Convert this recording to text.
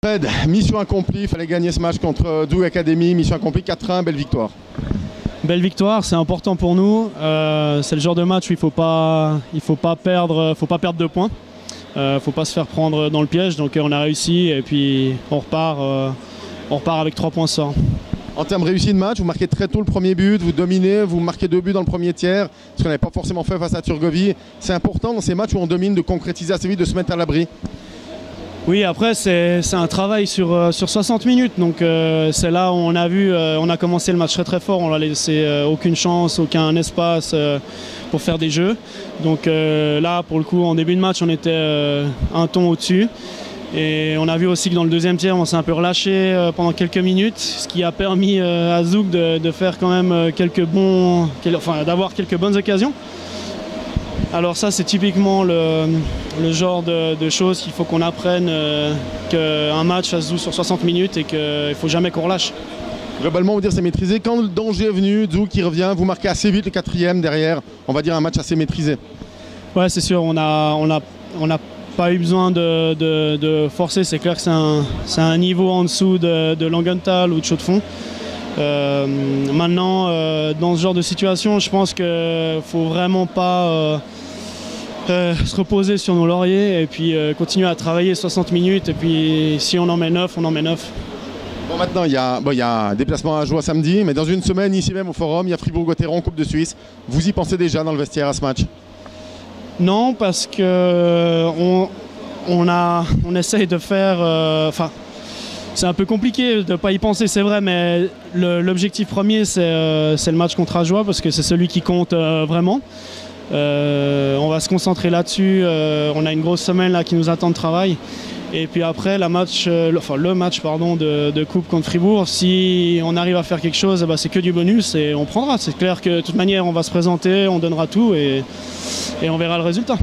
Fred, mission accomplie, il fallait gagner ce match contre Doug Academy, mission accomplie 4-1, belle victoire. Belle victoire, c'est important pour nous. C'est le genre de match où il faut pas perdre de points. Faut pas se faire prendre dans le piège. Donc on a réussi et puis on repart avec 3 points sort. En termes de réussite de match, vous marquez très tôt le premier but, vous dominez, vous marquez 2 buts dans le premier tiers, ce qu'on n'avait pas forcément fait face à Turgovie. C'est important dans ces matchs où on domine de concrétiser assez vite, de se mettre à l'abri. Oui, après c'est un travail sur 60 minutes, donc c'est là où on a vu, on a commencé le match très fort, on n'a laissé aucune chance, aucun espace pour faire des jeux. Donc là, pour le coup, en début de match, on était un ton au-dessus. Et on a vu aussi que dans le deuxième tiers, on s'est un peu relâché pendant quelques minutes, ce qui a permis à Zouk de faire quand même d'avoir quelques bonnes occasions. Alors ça, c'est typiquement le genre de choses qu'il faut qu'on apprenne, qu'un match, ça se joue sur 60 minutes et qu'il ne faut jamais qu'on relâche. Globalement, on va dire c'est maîtrisé. Quand le danger est venu, Zouk qui revient, vous marquez assez vite le 4e derrière. On va dire un match assez maîtrisé. Ouais, c'est sûr, on n'a pas eu besoin de forcer. C'est clair que c'est un niveau en dessous de Langenthal ou de Chaux-de-Fonds. Maintenant, dans ce genre de situation, je pense qu'il ne faut vraiment pas se reposer sur nos lauriers et puis continuer à travailler 60 minutes. Et puis si on en met 9, on en met 9. Bon, maintenant, il y a un déplacement à Joie samedi, mais dans une semaine, ici même au Forum, il y a Fribourg-Gotteron, Coupe de Suisse. Vous y pensez déjà dans le vestiaire à ce match? Non, parce que on essaye de faire... c'est un peu compliqué de ne pas y penser, c'est vrai, mais l'objectif premier, c'est le match contre Ajoie, parce que c'est celui qui compte vraiment. On va se concentrer là-dessus. On a une grosse semaine là, qui nous attend de travail. Et puis après, le match de coupe contre Fribourg, si on arrive à faire quelque chose, c'est que du bonus et on prendra. C'est clair que de toute manière, on va se présenter, on donnera tout et on verra le résultat.